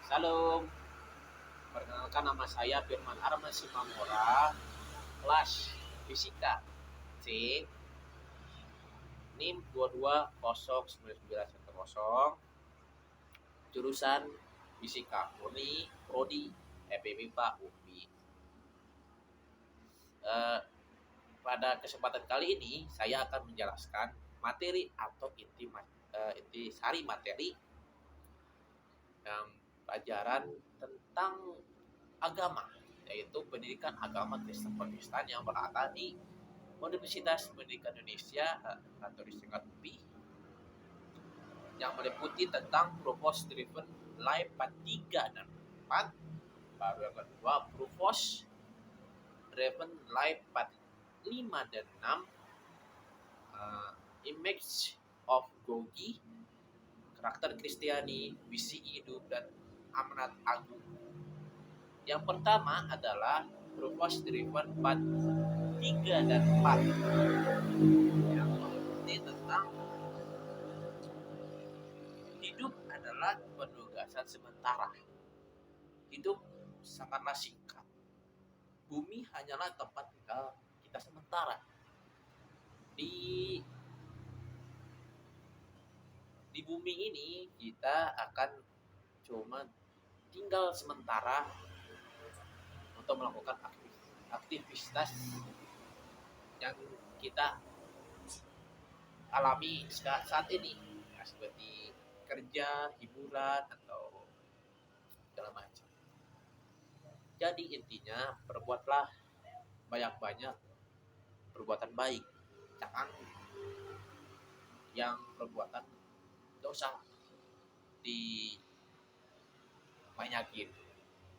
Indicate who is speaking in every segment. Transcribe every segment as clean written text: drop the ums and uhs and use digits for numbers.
Speaker 1: Salam, perkenalkan nama saya Firman Arman Simamora, kelas Fisika C, NIM 220990, jurusan Fisika Murni, Prodi FEMIPA UPI. Pada kesempatan kali ini saya akan menjelaskan materi atau intisari materi yang pelajaran tentang agama, yaitu pendidikan agama Kristen Protestan yang berada di Universitas Pendidikan Indonesia atau disingkat UPI, yang meliputi tentang Purpose Driven Life Part 3 dan 4. Baru yang kedua Purpose Driven Life Part 5 dan 6, Image of Gogi, Karakter Kristiani, Visi Hidup, dan Amanat Agung. Yang pertama adalah Purpose Driven Part 3 dan 4 yang meliputi tentang hidup adalah penugasan sementara. Hidup sangatlah singkat. Bumi hanyalah tempat tinggal kita sementara. Di bumi ini kita akan cuma tinggal sementara untuk melakukan aktivitas yang kita alami saat ini, seperti kerja, hiburan, atau segala macam. Jadi intinya, perbuatlah banyak-banyak perbuatan baik, jangan yang perbuatan dosa dibanyakin.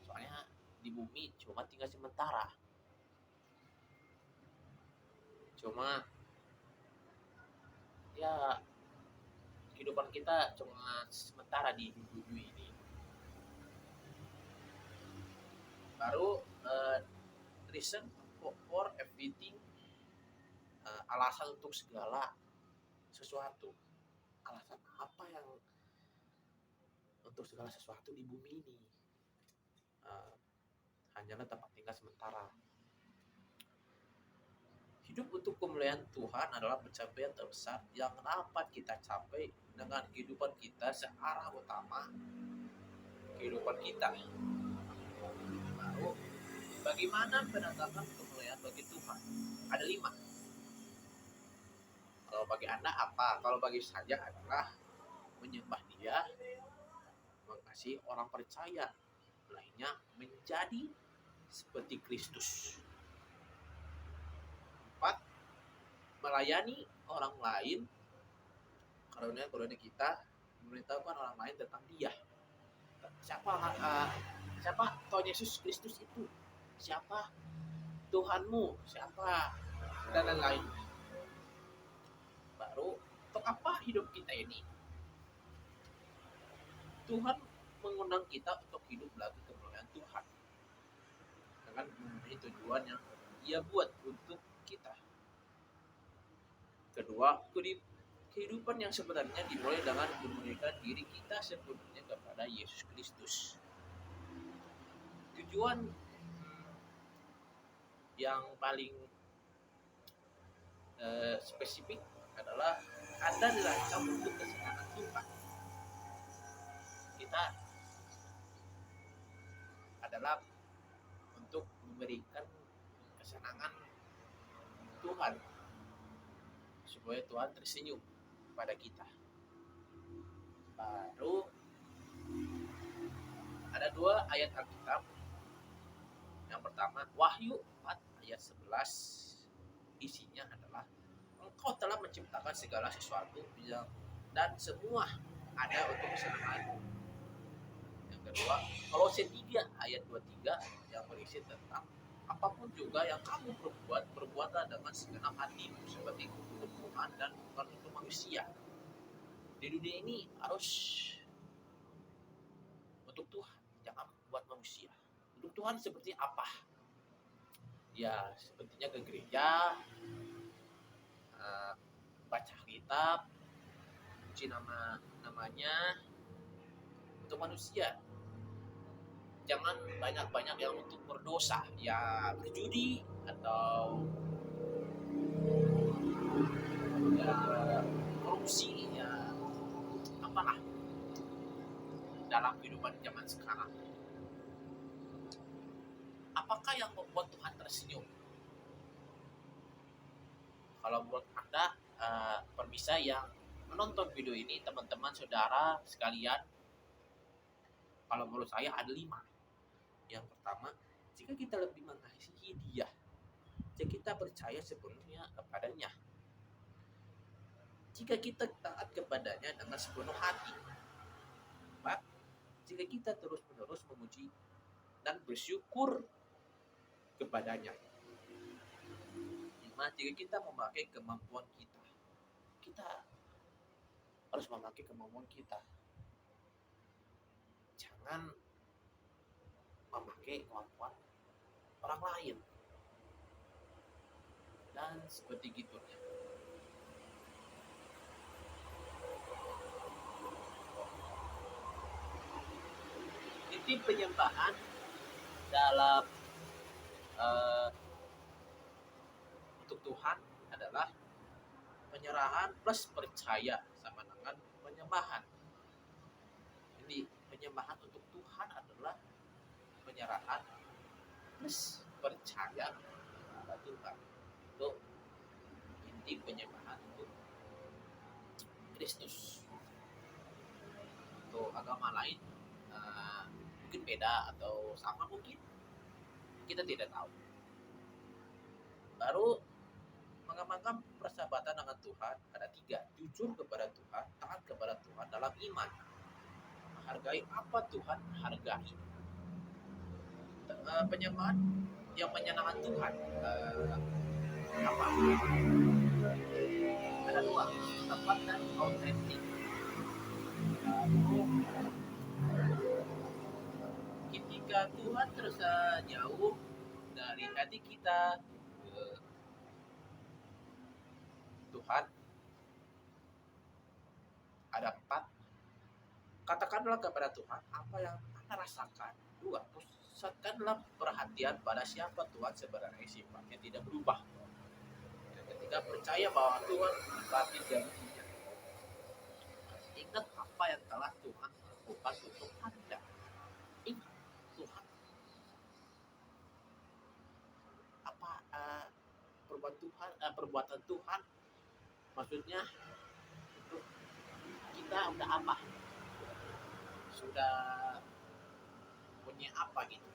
Speaker 1: Soalnya di bumi cuma tinggal sementara. Cuma ya kehidupan kita cuma sementara di bumi ini. Baru reason for everything, alasan untuk segala sesuatu. Alasan apa yang untuk segala sesuatu di bumi ini? Hanyalah tempat tinggal sementara. Hidup untuk kemuliaan Tuhan adalah pencapaian terbesar yang dapat kita capai dengan kehidupan kita searah utama kehidupan kita. Lalu, bagaimana mendatangkan kemuliaan bagi Tuhan? Ada 5. Kalau bagi Anda apa? Kalau bagi saya adalah menyembah Dia, mengasihi orang percaya lainnya, menjadi seperti Kristus. 4. Melayani orang lain, karunia kita, memberitahukan orang lain tentang Dia. Siapa Tuhan Yesus Kristus itu? Siapa Tuhanmu? Siapa? Dan lain-lain. Baru, untuk apa hidup kita ini? Tuhan mengundang kita untuk hidup lagi kemuliaan Tuhan dengan memenuhi tujuan yang Dia buat untuk kita. Kedua, kehidupan yang sebenarnya dimulai dengan memberikan diri kita sepenuhnya kepada Yesus Kristus. Tujuan yang paling spesifik adalah Anda dirancang untuk kesenangan Tuhan. Kita adalah untuk memberikan kesenangan Tuhan, supaya Tuhan tersenyum pada kita. Baru ada 2 ayat Alkitab. Yang pertama, Wahyu 4 ayat 11. Isinya adalah, Engkau telah menciptakan segala sesuatu dan semua ada untuk kesenangan. Yang kedua, Kolose 3 ayat 23 yang berisi tentang apapun juga yang kamu perbuatlah dengan segenap hati, seperti untuk Tuhan dan bukan untuk manusia. Di dunia ini harus untuk Tuhan, jangan buat manusia. Untuk Tuhan seperti apa? Ya, sepertinya ke gereja, baca kitab, puji namanya. Untuk manusia jangan banyak-banyak yang untuk berdosa, ya berjudi atau ya korupsi, ya apalah dalam kehidupan zaman sekarang. Apakah yang membuat Tuhan tersenyum? Kalau menurut Anda, pemirsa yang menonton video ini, teman-teman, saudara sekalian, kalau menurut saya ada 5. Yang pertama, jika kita lebih mengasihi Dia, jika kita percaya sepenuhnya kepadanya, jika kita taat kepadanya dengan sepenuh hati, Pak, jika kita terus-menerus memuji dan bersyukur kepadanya. 5, jika kita memakai kemampuan kita, kita harus memakai kemampuan kita. Jangan memakai kemampuan orang lain. Dan seperti gitu. Inti penyembahan dalam untuk Tuhan adalah penyerahan plus percaya sama dengan penyembahan. Jadi penyembahan untuk Tuhan adalah penyerahan plus percaya kepada Tuhan. Itu inti penyembahan untuk Kristus. Untuk agama lain mungkin beda atau sama, mungkin kita tidak tahu. Baru mengamalkan persahabatan dengan Tuhan ada 3: jujur kepada Tuhan, taat kepada Tuhan dalam iman, menghargai apa Tuhan hargai. Penyembahan yang menyenangkan Tuhan apa? Ada 2: tepat dan autentik. Ketika Tuhan terasa jauh dari hati kita, Tuhan, ada 4: katakanlah kepada Tuhan apa yang Anda rasakan. 2: pusatkanlah perhatian pada siapa Tuhan sebenarnya, sifatnya tidak berubah. Dan ketiga, percaya bahwa Tuhan menepati janjinya. Ingat apa yang telah Tuhan lakukan untuk Anda. Ingat Tuhan. Apa perbuatan Tuhan, maksudnya untuk kita udah apa? Sudah punya apa gitu.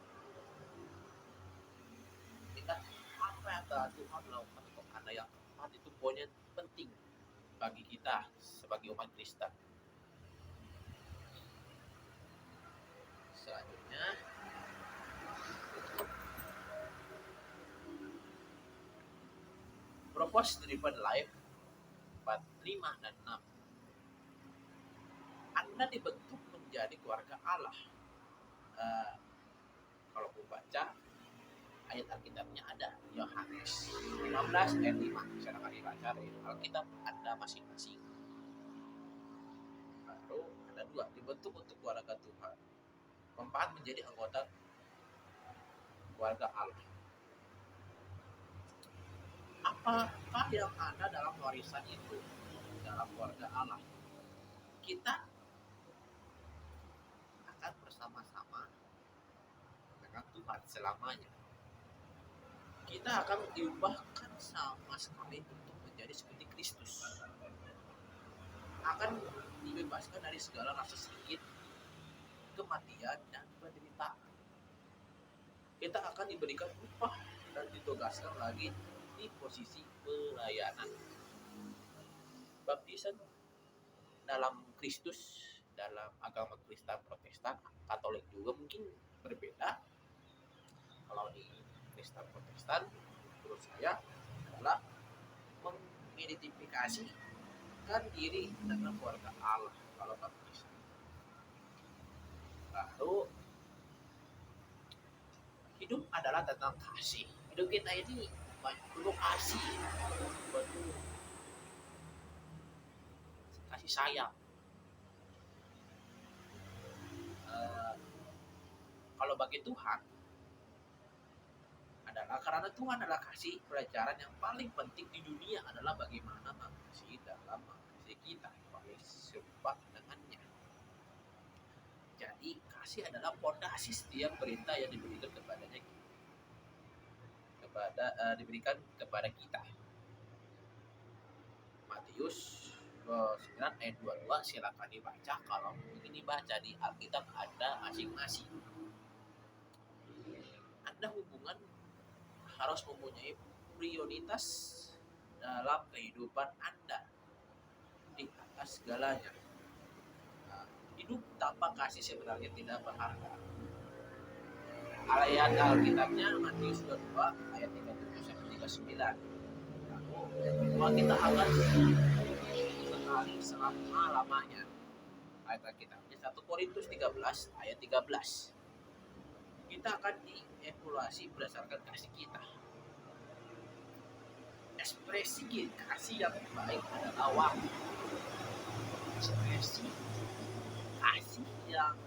Speaker 1: Ingat apa yang telah Tuhan lakukan untuk Anda. Yang keempat, itu poin yang penting bagi kita sebagai umat Kristen. Selanjutnya, purpose driven life 4, 5, dan 6. Anda dibentuk menjadi keluarga Allah. Kalau membaca ayat Alkitabnya ada Yohanes 15 ayat 5. Silakan dibaca dari Alkitab Anda masing-masing. Lalu ada 2: dibentuk untuk keluarga Tuhan. 4, menjadi anggota keluarga Allah. Apakah yang ada dalam warisan itu dalam keluarga Allah? Kita akan bersama-sama dengan Tuhan selamanya. Kita akan diubahkan sama sekali untuk menjadi seperti Kristus. Akan dibebaskan dari segala rasa sakit, kematian, dan penderitaan. Kita akan diberikan upah dan ditugaskan lagi di posisi pelayanan. Baptisan dalam Kristus, dalam agama Kristen Protestan, Katolik juga mungkin berbeda. Kalau di Kristen Protestan, menurut saya adalah mengidentifikasikan diri dengan keluarga Allah kalau baptisan. Lalu hidup adalah tentang kasih. Hidup kita ini perlu kasih, perlu kasih sayang. Kalau Kalau bagi Tuhan adalah karena Tuhan adalah kasih, pelajaran yang paling penting di dunia adalah bagaimana mengasihi dalam mengasihi kita paling serupa dengannya. Jadi kasih adalah fondasi setiap perintah yang diberikan kepadanya, diberikan kepada kita. Matius 9 ayat 22 silakan dibaca kalau ingin dibaca di Alkitab Anda masing-masing. Anda hubungan harus mempunyai prioritas dalam kehidupan Anda di atas segalanya. Hidup tanpa kasih sebenarnya tidak berharga. Ayat Alkitabnya Matius 22 ayat 37 sampai 39. Bahwa kita akan sekali selama-lamanya. Ayat Alkitabnya 1 Korintus 13 ayat 13. Kita akan dievaluasi berdasarkan kasih kita. Ekspresi kasih yang baik adalah waktu. Ekspresi kasih yang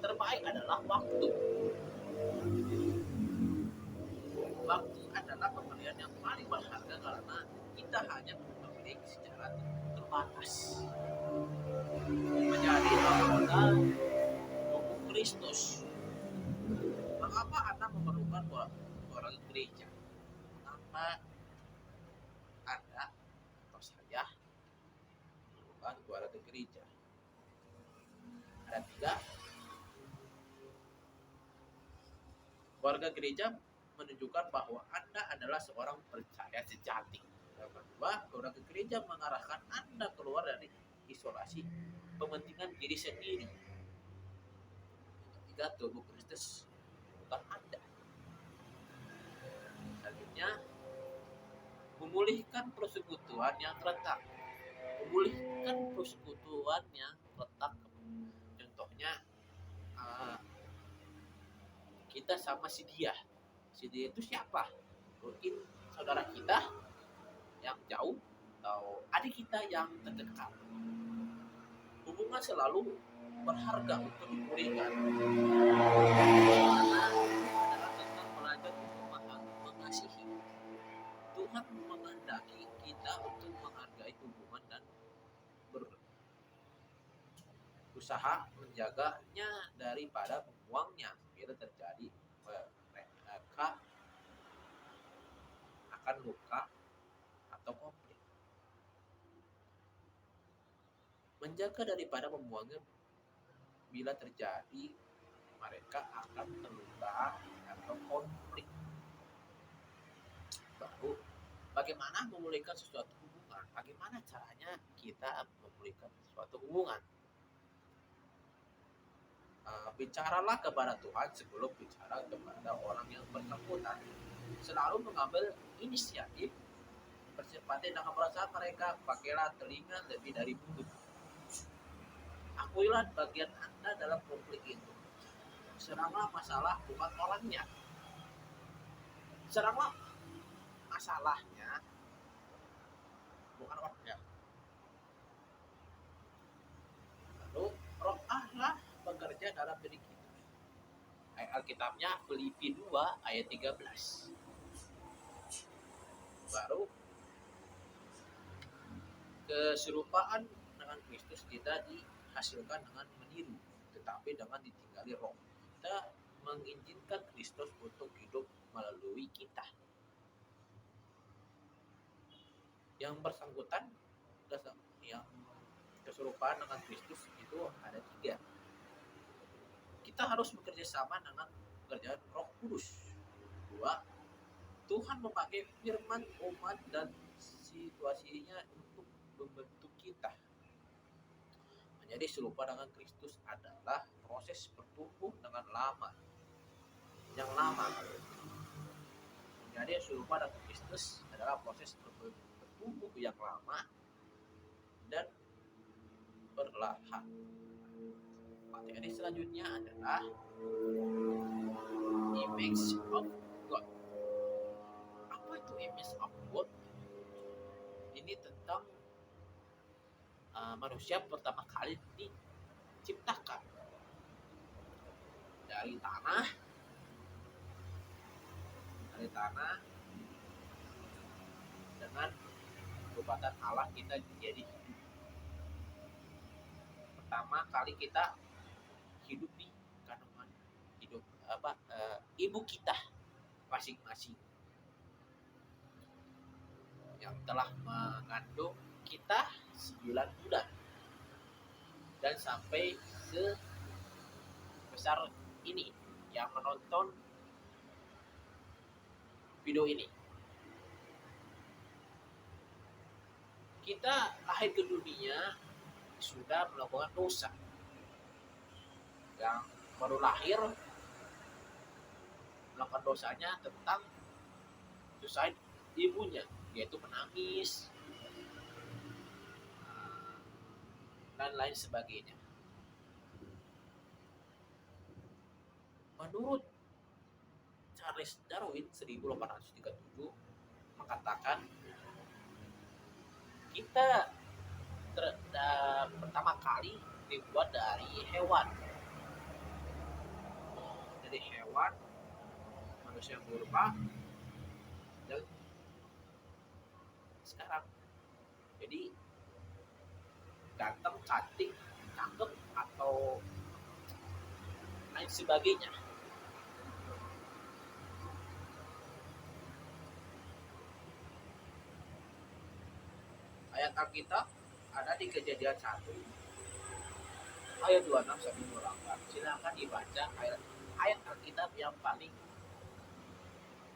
Speaker 1: terbaik adalah waktu. Waktu adalah pemberian yang paling berharga karena kita hanya memiliki secara terbatas. Menjadi anggota tubuh Kristus. Mengapa Anda memerlukan orang gereja? Mengapa Anda atau saya memerlukan keluarga gereja? Ada 3. Keluarga gereja menunjukkan bahwa Anda adalah seorang percaya sejati. Yang kedua, keluarga gereja mengarahkan Anda keluar dari isolasi kepentingan diri sendiri. Ketiga, tubuh Kristus bukan Anda. Selanjutnya, memulihkan persekutuan yang retak. Memulihkan persekutuan yang retak. Contohnya, kita sama si dia. Si dia itu siapa? Mungkin saudara kita yang jauh atau adik kita yang terdekat. Hubungan selalu berharga untuk dipulihkan. Karena adalah tentang belajar untuk mengasihi. Tuhan menghendaki kita untuk menghargai hubungan dan berusaha menjaganya daripada membuangnya bila terjadi mereka akan luka atau konflik. Menjaga daripada membuangnya bila terjadi mereka akan terluka atau konflik. Baru bagaimana memulihkan sesuatu hubungan? Bagaimana caranya kita memulihkan suatu hubungan? Bicaralah kepada Tuhan sebelum bicara kepada orang yang bersangkutan. Selalu mengambil inisiatif bersempati dengan perasaan mereka. Pakailah telinga lebih dari mulut. Akuilah bagian Anda dalam konflik itu. Seranglah masalah bukan orangnya. Seranglah masalahnya bukan orangnya. Lalu Roh Allah bekerja dalam diri kita. Ayat Alkitabnya Filipi 2 ayat 13. Baru keserupaan dengan Kristus tidak dihasilkan dengan meniru, tetapi dengan ditinggali Roh. Kita mengizinkan Kristus untuk hidup melalui kita. Yang bersangkutan, yang keserupaan dengan Kristus itu ada 3. Kita harus bekerja sama dengan pekerjaan Roh Kudus. 2. Tuhan memakai firman, umat, dan situasinya untuk membentuk kita. Menjadi serupa dengan Kristus adalah proses bertumbuh dengan lama. Yang lama. Menjadi serupa dengan Kristus adalah proses bertumbuh yang lama dan perlahan. Materi selanjutnya adalah image of God. Apa itu image of God? Ini tentang manusia pertama kali diciptakan. dari tanah, dengan perbuatan Allah kita jadi pertama kali kita hidup di kandungan hidup ibu kita masing-masing yang telah mengandung kita 9 bulan dan sampai sebesar ini yang menonton video ini. Kita lahir ke dunia sudah melakukan dosa. Yang baru lahir melakukan dosanya tentang dosa ibunya, yaitu menangis dan lain sebagainya. Menurut Charles Darwin 1837 mengatakan kita pertama kali dibuat dari hewan. Dari hewan, manusia purba, dan sekarang. Jadi ganteng, cantik, cakep, atau lain sebagainya. Ayat Alkitab ada di Kejadian 1 ayat 26 sampai 28. Silakan dibaca ayat Alkitab yang paling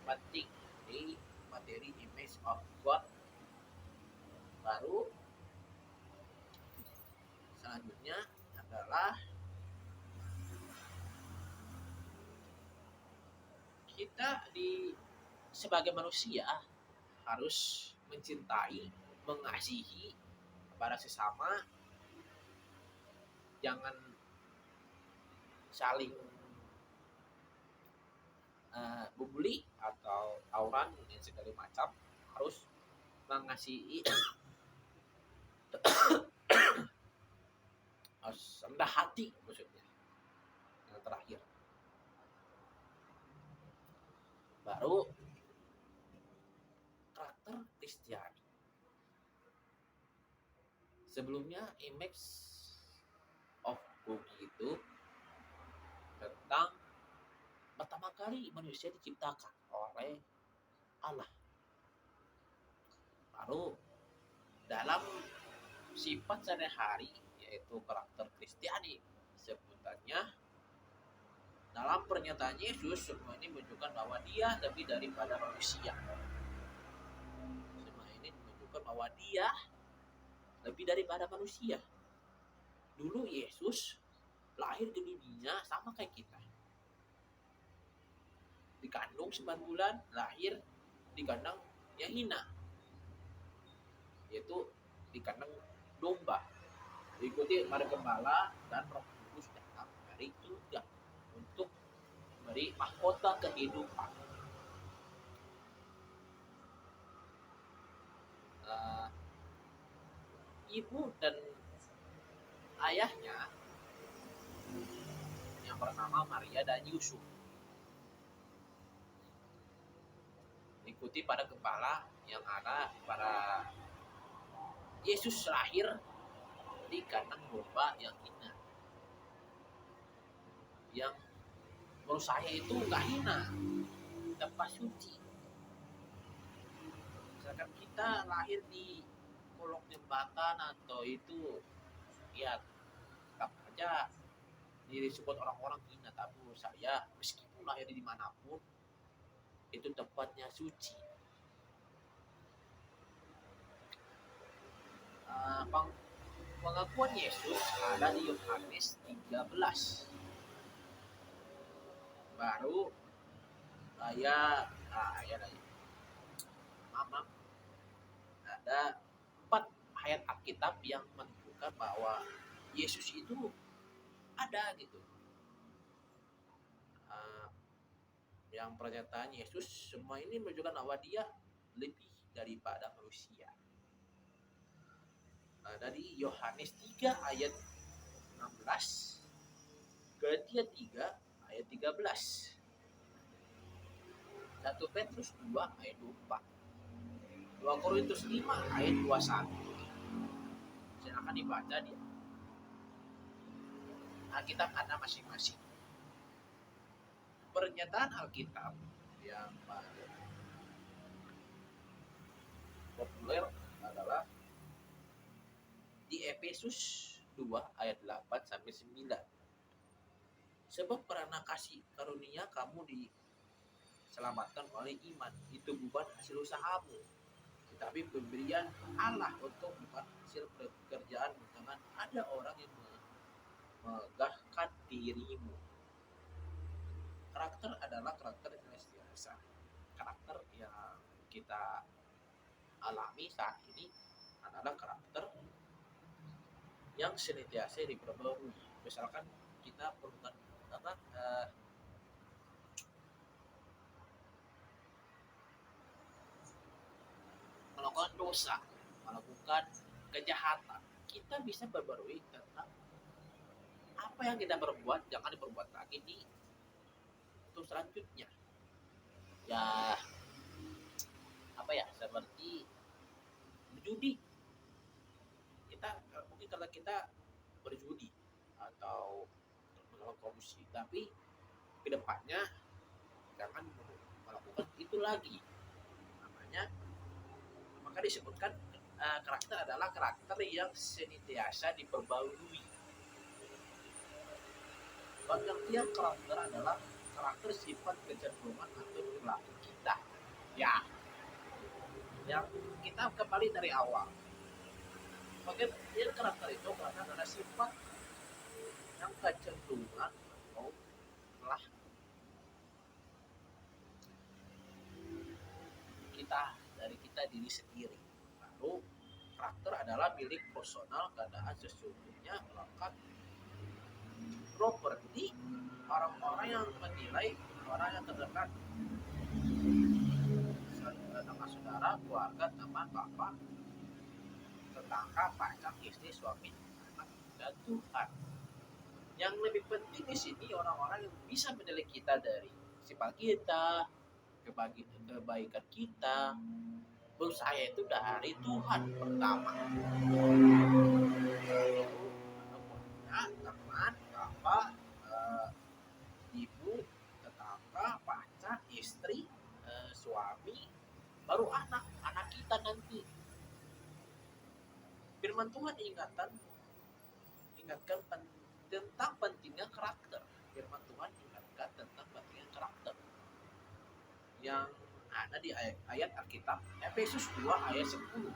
Speaker 1: penting di materi image of God. Baru selanjutnya adalah kita sebagai manusia harus mencintai, mengasihi kepada sesama, jangan saling membuli atau tawuran dan segala macam, harus mengasihi, harus rendah hati maksudnya. Yang terakhir baru karakter Kristiani. Sebelumnya image of God itu tentang pertama kali manusia diciptakan oleh Allah. Baru dalam sifat sehari-hari yaitu karakter Kristiani, sebutannya dalam pernyataan Yesus, semua ini menunjukkan bahwa dia lebih daripada manusia. Semua ini menunjukkan bahwa dia lebih daripada manusia. Dulu Yesus lahir ke dunia sama kayak kita. Dikandung 9 bulan, lahir di kandang yang hina, yaitu di kandang domba. Diikuti pada gembala dan Roh Kudus datang dari surga untuk memberi mahkota kehidupan. Ibu dan ayahnya yang bernama Maria dan Yusuf diikuti pada gembala yang ada pada Yesus lahir di kandang domba yang hina. Yang menurut saya itu nggak hina, tempat suci. Misalkan kita lahir di kolong jembatan atau itu, ya tetap aja disebut orang-orang hina. Tapi menurut saya meskipun lahir di dimanapun, itu tempatnya suci. Pengakuan Yesus ada di Yohanes 13. Baru saya ada 4 ayat Alkitab yang menunjukkan bahwa Yesus itu ada gitu. Yang pernyataan Yesus, semua ini menunjukkan bahwa dia lebih daripada manusia. Dari Yohanes 3 ayat 16, Galatia 3 ayat 13. 1 Petrus 2 ayat 24. 2 Korintus 5 ayat 21. Silakan dibaca di Alkitab Anda masing-masing. Pernyataan Alkitab yang paling populer adalah di Efesus 2 ayat 8 sampai 9. Sebab karena kasih karunia kamu diselamatkan oleh iman. Itu bukan hasil usahamu, tetapi pemberian Allah, untuk bukan hasil pekerjaan tangan ada orang yang megahkan dirimu. Karakter adalah karakter yang biasa. Karakter yang kita alami saat ini adalah karakter yang senantiasa diperbarui. Misalkan kita perlukan melakukan dosa, melakukan kejahatan, kita bisa berbarui tentang apa yang kita berbuat jangan diperbuat lagi di untuk selanjutnya. Ya, seperti berjudi. Kita mungkin kalau kita berjudi atau melakukan korupsi, tapi kedepannya jangan melakukan itu lagi. Maka disebutkan karakter adalah karakter yang senantiasa diperbarui. Pengertian karakter adalah karakter sifat kecenderungan atau perilaku kita. Ya, yang kita kembali dari awal. Pengertian karakter itu adalah sifat yang kecenderungan atau telah kita diri sendiri. Lalu karakter adalah milik personal keadaan sesungguhnya melekat properti orang-orang yang menilai orang yang terdekat, saudara, keluarga, teman, bapak, tetangga, pacar, istri, suami, anak, dan Tuhan. Yang lebih penting di sini orang-orang yang bisa menilai kita dari sifat kita, kebaikan kita. Menurut saya itu dari Tuhan pertama. Teman, bapak, ibu, tetangga, pacar, istri, suami, baru anak kita nanti. Firman Tuhan ingatkan tentang pentingnya karakter. Firman Tuhan ingatkan tentang pentingnya karakter yang ada di ayat Alkitab Efesus 2 ayat 10,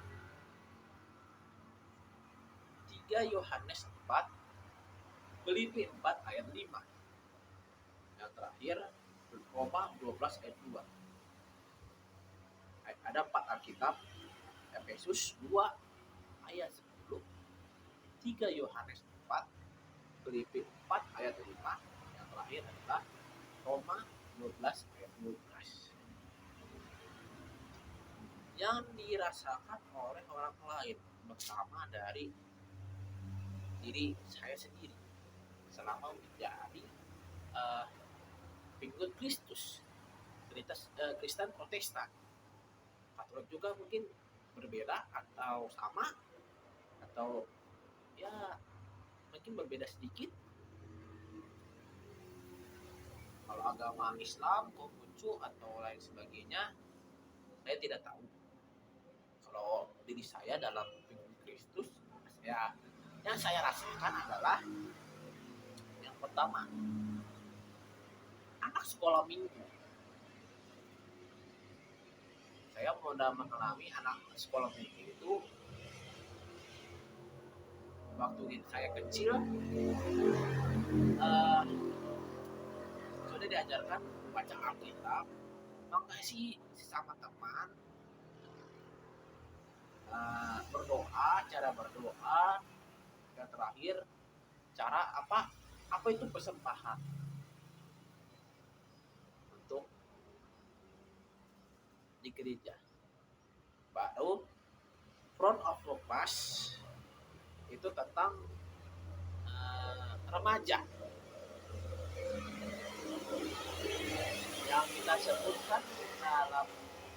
Speaker 1: 3 Yohanes 4, Filipi 4 ayat 5, yang terakhir Roma 12 ayat 2. Ada 4 Alkitab, Efesus 2 ayat 10, 3 Yohanes 4, Filipi 4 ayat 5, yang terakhir adalah Roma 12 ayat 12. Yang dirasakan oleh orang lain bersama dari diri saya sendiri selama menjadi pengikut Kristus, Kristen Protestan. Katolik juga mungkin berbeda atau sama, atau ya mungkin berbeda sedikit. Kalau agama Islam, Konghucu atau lain sebagainya, saya tidak tahu. Kalau diri saya dalam pengikut Kristus, yang saya rasakan adalah yang pertama, anak sekolah minggu. Saya sudah mengalami anak sekolah minggu itu waktu saya kecil, sudah diajarkan baca Alkitab, mengasihi sesama teman, berdoa, cara berdoa, dan terakhir cara apa itu persembahan untuk di gereja. Baru front of Lopas itu tentang remaja. pembahasan dalam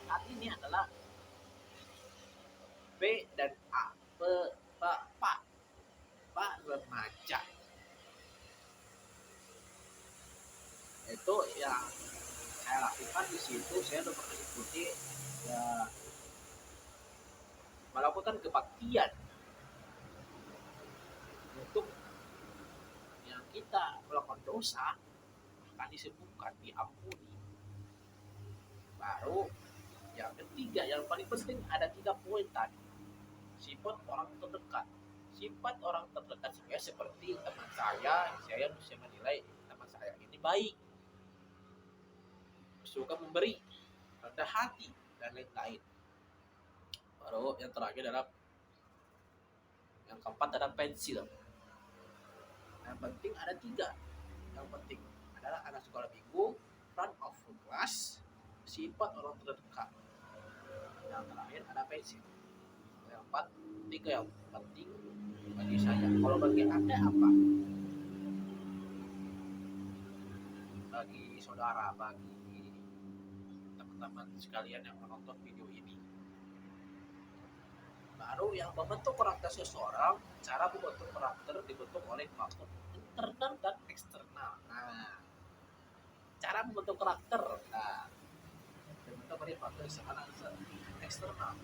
Speaker 1: saat ini adalah B dan A. Pak remaja. Itu yang saya lakukan di situ. Saya udah mengikuti ya, melakukan kebaktian untuk yang kita melakukan dosa akan disembuhkan, diampuni. Baru yang ketiga, yang paling penting ada 3 poin tadi. Sifat orang terdekat. Sifat orang terdekat saya seperti teman saya bisa menilai teman saya ini baik, suka memberi, rendah hati, dan lain-lain. Baru yang terakhir adalah yang keempat adalah pensil. Yang penting ada 3. Yang penting adalah anak sekolah minggu, front of class, sifat orang terdekat. Yang terakhir ada pensil. Yang 3 yang penting bagi saya. Kalau bagi Anda apa? Bagi saudara, bagi teman-teman sekalian yang menonton video ini. Baru yang membentuk karakter seseorang, cara membentuk karakter dibentuk oleh faktor internal dan eksternal. Nah, cara membentuk karakter, dibentuk oleh faktor eksternal.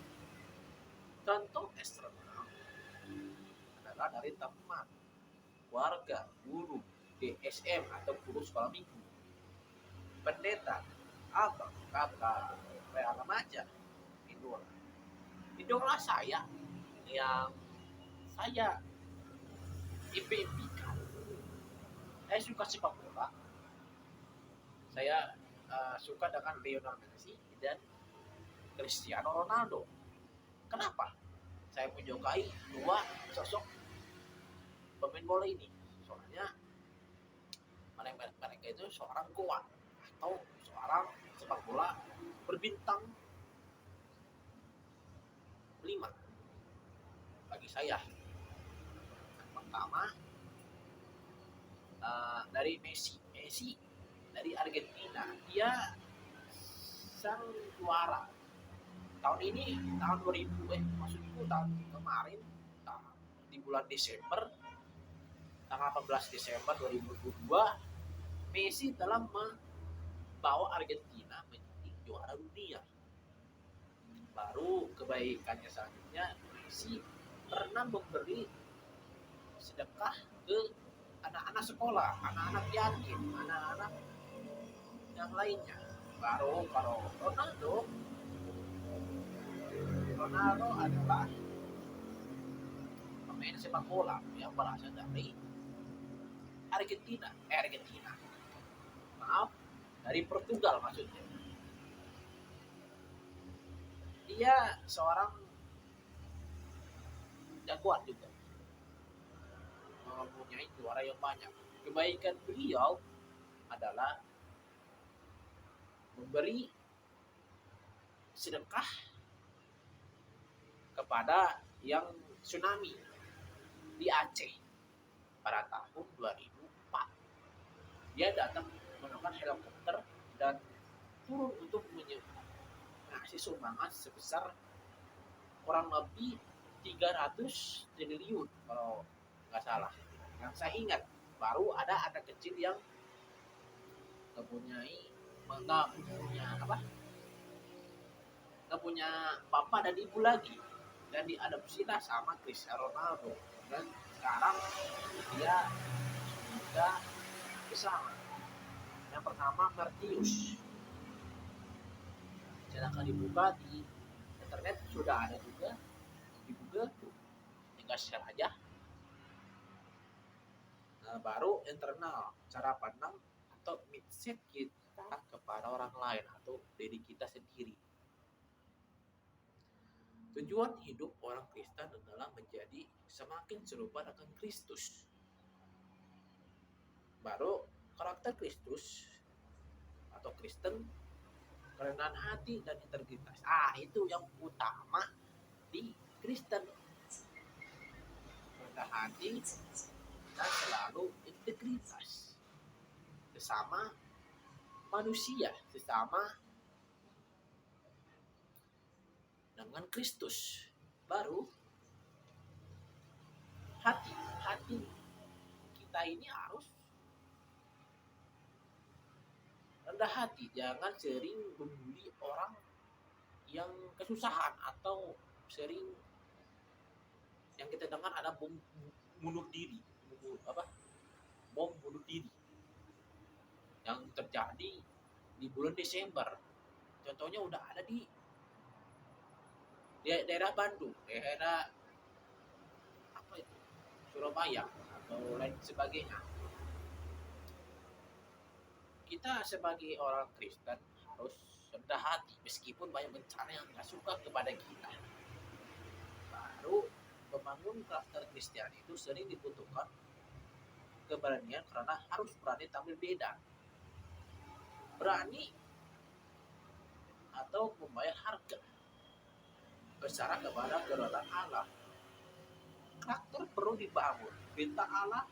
Speaker 1: Contoh eksternal adalah dari teman, warga, guru, DSM atau guru sekolah minggu, pendeta, abang, kakak, remaja, idola saya yang saya impikan. Saya suka sepak bola. Saya suka dengan Lionel Messi dan Cristiano Ronaldo. Kenapa? Saya menyukai 2 sosok pemain bola ini. Soalnya mereka itu seorang kuat atau seorang sepak bola berbintang 5 bagi saya. Yang pertama dari Messi dari Argentina. Dia sang juara tahun ini, tahun 2000 maksudku tahun kemarin, di bulan Desember, tanggal 18 Desember 2022, Messi telah membawa Argentina menjadi juara dunia. Baru kebaikannya selanjutnya, Messi pernah memberi sedekah ke anak-anak sekolah, anak-anak yatim, anak-anak yang lainnya. Baru kalau Ronaldo adalah pemain sepak bola yang berasal dari Argentina, dari Portugal maksudnya. Dia seorang jagoan juga, mempunyai juara yang banyak. Kebaikan beliau adalah memberi sedekah kepada yang tsunami di Aceh pada tahun 2004. Dia datang menggunakan helikopter dan turun untuk ngasih sumbangan sebesar kurang lebih 300 triliun kalau nggak salah. Yang saya ingat, baru ada anak kecil yang nggak punya bapak dan ibu lagi, dan diadopsilah sama Cristiano Ronaldo, dan sekarang dia sudah besar. Yang pertama Martius, silahkan dibuka di internet, sudah ada juga di Google, tinggal share aja. Baru internal, cara pandang atau mindset kita kepada orang lain atau diri kita sendiri. Tujuan hidup orang Kristen adalah menjadi semakin serupa dengan Kristus. Baru karakter Kristus atau Kristen, kerendahan hati dan integritas. Itu yang utama di Kristen. Rendah hati dan selalu integritas sesama manusia, sesama dengan Kristus. Baru hati hati kita ini harus rendah hati, jangan sering membuli orang yang kesusahan, atau sering yang kita dengar ada bom bunuh diri, bom bunuh diri yang terjadi di bulan Desember. Contohnya udah ada di daerah Bandung, daerah apa itu, Surabaya atau lain sebagainya. Kita sebagai orang Kristen harus rendah hati meskipun banyak bencana yang nggak suka kepada kita. Baru membangun karakter Kristen itu sering dibutuhkan keberanian, karena harus berani tampil beda, berani atau membayar harga besar kepada kedaulatan Allah. Karakter perlu dibangun, perintah Allah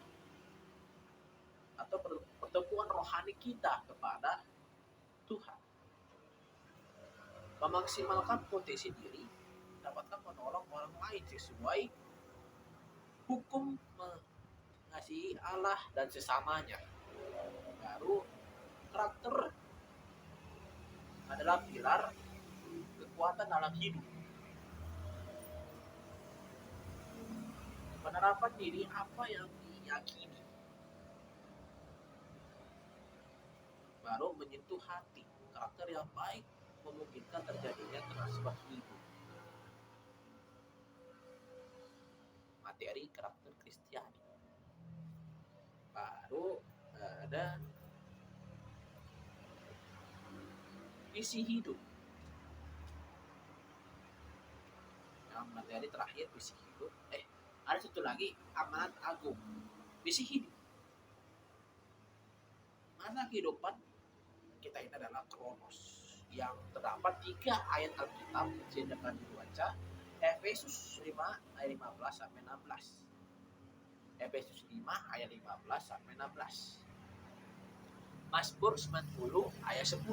Speaker 1: atau pertemuan rohani kita kepada Tuhan, memaksimalkan potensi diri, dapatkan menolong orang lain sesuai hukum mengasihi Allah dan sesamanya. Baru karakter adalah pilar kekuatan dalam hidup. Penerapan diri apa yang diyakini baru menyentuh hati. Karakter yang baik memungkinkan terjadinya transfer hidup. Materi karakter Kristiani. Baru ada visi hidup. Yang materi terakhir visi hidup. Ada satu lagi, amanat agung. Visi hidup. Masa kehidupan kita ini adalah kronos, yang terdapat 3 ayat Alkitab yang akan dibaca. Efesus 5 ayat 15 sampai 16. Efesus 5 ayat 15 sampai 16. Mazmur 90 ayat 10.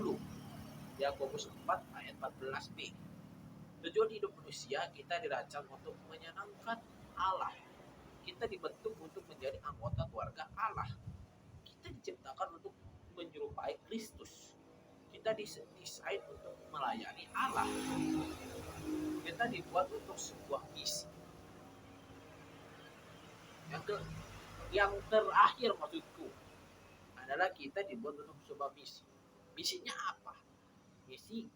Speaker 1: Yakobus 4 ayat 14b. Tujuan hidup manusia, kita dirancang untuk menyenangkan Allah. Kita dibentuk untuk menjadi anggota keluarga Allah. Kita diciptakan untuk menyerupai Kristus. Kita didesain untuk melayani Allah. Kita dibuat untuk sebuah misi. Yang terakhir maksudku adalah kita dibuat untuk sebuah misi. Misinya apa? Misi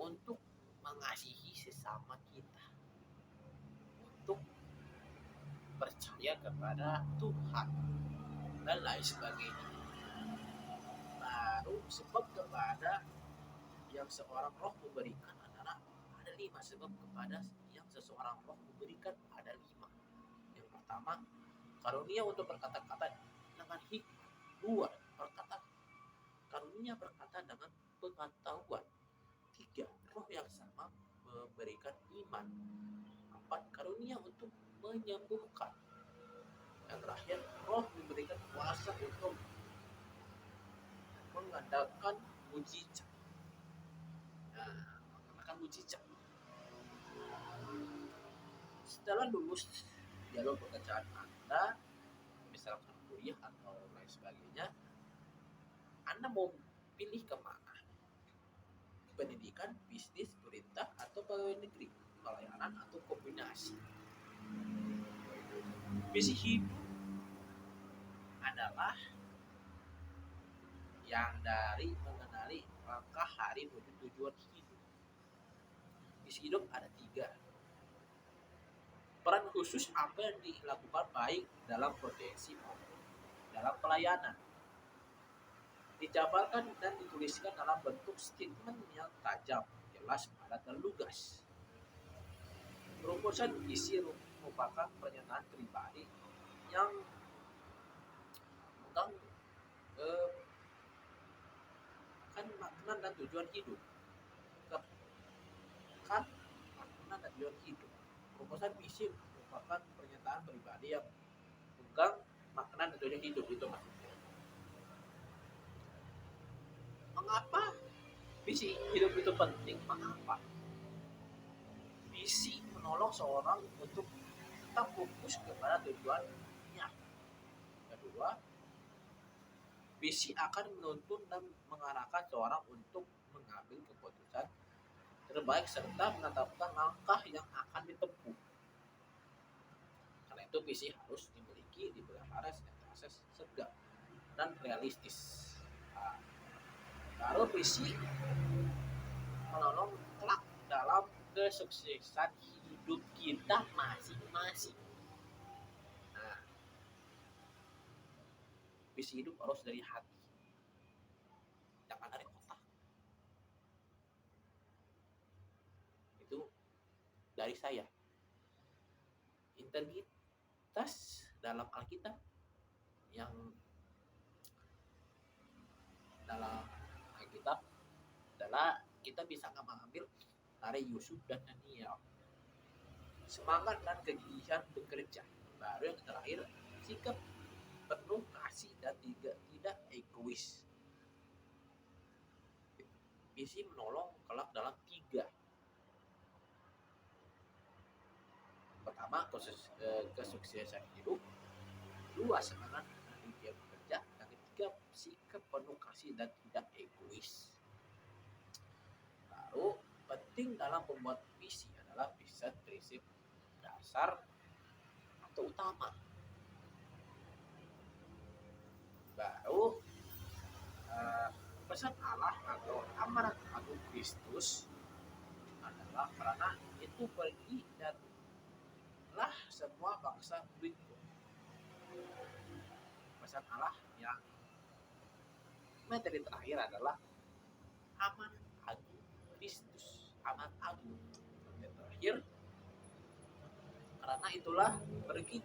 Speaker 1: untuk mengasihi sesama kita, untuk percaya kepada Tuhan dan lain sebagainya. Baru sebab kepada yang seorang roh memberikan adalah ada 5 sebab kepada yang seseorang roh memberikan ada 5. Yang pertama, karunia untuk berkata-kata dengan hikmat. 2, karunia berkata dengan pengetahuan. 3, roh yang sama memberikan iman. 4, karunia untuk menyembuhkan. Yang terakhir, roh memberikan kuasa untuk mengadakan mujizat. Setelah lulus jalur pekerjaan Anda, misalkan kuliah atau lain sebagainya, Anda mau pilih kemana? Pendidikan, bisnis, perintah, atau pegawai negeri, pelayanan, atau kombinasi. Visi hidup adalah yang dari mengenali langkah hari menuju tujuan hidup. Visi hidup ada 3. Peran khusus apa yang dilakukan baik dalam profesi maupun dalam pelayanan. Dijabarkan dan dituliskan dalam bentuk statement yang tajam, jelas, padat, dan lugas. Rumusan visi merupakan pernyataan pribadi yang tentang makna dan tujuan hidup. Makna dan tujuan hidup. Rumusan visi merupakan pernyataan pribadi yang tentang makna dan tujuan hidup, itu maksudnya. Mengapa visi hidup itu penting? Mengapa? visi menolong seorang untuk tetap fokus kepada tujuannya. Kedua, visi akan menuntun dan mengarahkan seorang untuk mengambil keputusan terbaik serta menetapkan langkah yang akan ditempuh. Karena itu visi harus dimiliki di belas proses segera dan realistis. Nah, baru visi menolong kelak dalam kesuksesan hidup kita masing-masing. Nah, visi hidup harus dari hati, jangan dari otak. Itu dari saya. Integritas dalam Alkitab yang dalam Alkitab adalah kita bisa mengambil dari Yusuf dan Daniel. Semangat dan kegigihan bekerja. Baru yang terakhir, sikap penuh kasih dan tidak egois. Visi menolong kelak dalam 3. Pertama, kesuksesan hidup. 2, semangat dan kegigihan bekerja. Dan 3, sikap penuh kasih dan tidak egois. Lalu penting dalam membuat visi adalah prinsip dasar atau utama. Baru pesan Allah atau amanat agung Kristus adalah karena itu pergi dan lah semua bangsa berikut. Pesan Allah yang materi terakhir adalah amanat agung Kristus, amanat agung. Yang terakhir, karena itulah pergi,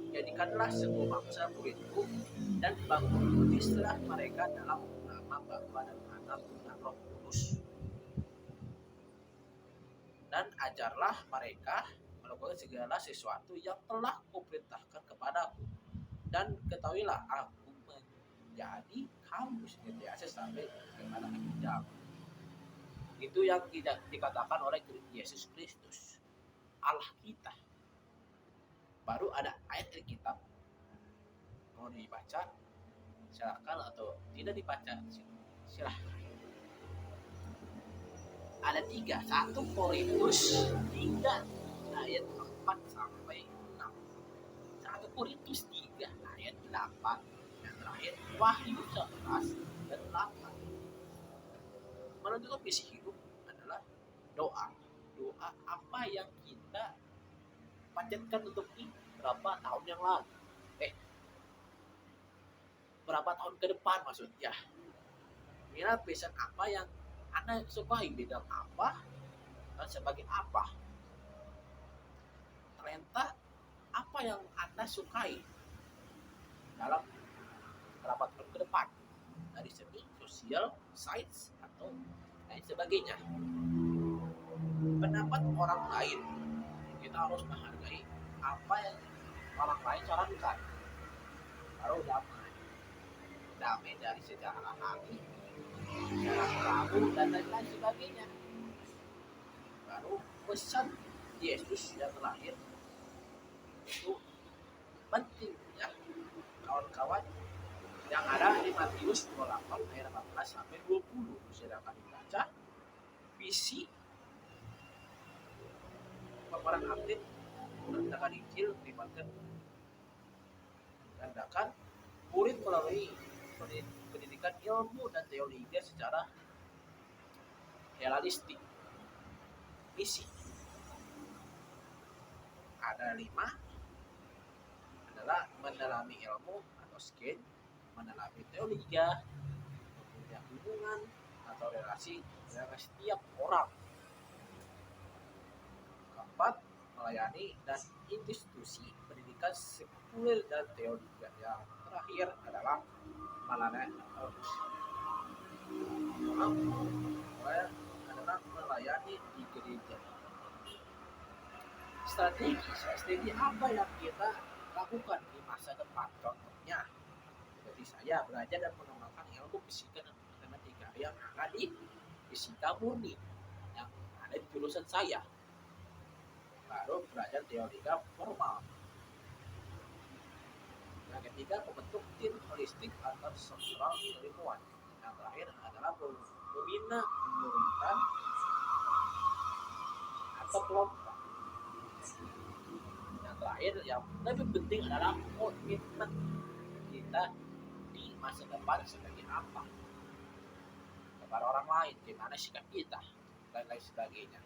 Speaker 1: jadikanlah semua bangsa muridku dan baptislah mereka dalam nama Bapa dan Anak dan Roh Kudus. Dan ajarlah mereka melakukan segala sesuatu yang telah kuperintahkan kepadaku. Dan ketahuilah aku menjadi kamu senantiasa sampai kepada akhir zaman. Itu yang tidak dikatakan oleh Yesus Kristus, Allah kita. Baru ada ayat di kitab, mau dibaca silakan atau tidak dibaca silahkan. Ada 3, 1 Korintus 3 ayat 4 sampai 6, 1 Korintus 3 ayat 8, yang terakhir Wahyu 11 dan 8. Menentukan visi hidup adalah doa apa yang kita panjatkan untuk ini berapa tahun yang lalu, berapa tahun ke depan maksudnya. Kira pesan apa yang Anda sukai, bidang apa dan sebagai apa. Talenta apa yang Anda sukai dalam berapa tahun ke depan, dari seni, sosial, sains atau lain sebagainya. Pendapat orang lain, kita harus menghargai apa yang orang lain sarankan. Baru damai dari sejarah hati, sejarah ragu dan lain sebagainya. Baru pesan Yesus yang terakhir itu penting ya kawan-kawan, yang ada di Matius 28 ayat 18 sampai 20. Silakan dibaca. Visi pemeran aktif menegakkan Injil, melibatkan gandakan murid melalui pendidikan ilmu dan teologi secara realistik. Misi ada 5, adalah mendalami ilmu atau skill, mendalami teologi, mempunyai hubungan atau relasi dengan setiap orang. Keempat, melayani dan institusi pendidikan sekuler dan teologi. Yang terakhir adalah melayani di gereja. Strategi apa yang kita lakukan di masa depan? Contohnya, seperti saya belajar dan mengembangkan ilmu fisika dan matematika yang ada di fisika murni yang ada di jurusan saya. baru belajar teorika formal. Yang ketiga, membentuk tim holistik atau struktural ilmuwan. Yang terakhir adalah membina pemerintahan atau kelompok. Yang terakhir, yang lebih penting adalah komitmen kita di masa depan sebagai apa, kepada orang lain, gimana sikap kita, dan lain sebagainya.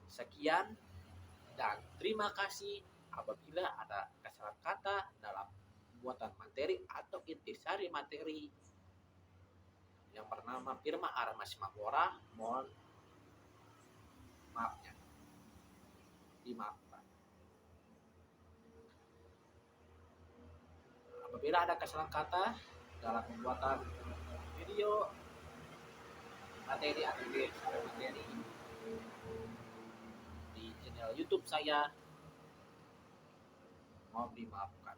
Speaker 1: Sekian dan terima kasih. Apabila ada kesalahan kata dalam pembuatan materi atau intisari materi yang bernama Firma Armas Magora, mohon maafnya, dimaafkan. Apabila ada kesalahan kata dalam pembuatan video materi atau intisari materi di channel YouTube saya, mohon dimaafkan.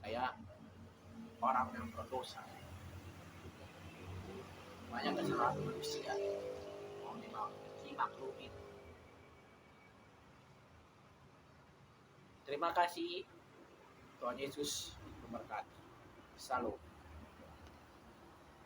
Speaker 1: Saya orang yang berdosa, banyak kesalahan manusia, mohon dimaklumi. Terima kasih. Tuhan Yesus memberkati. Salam.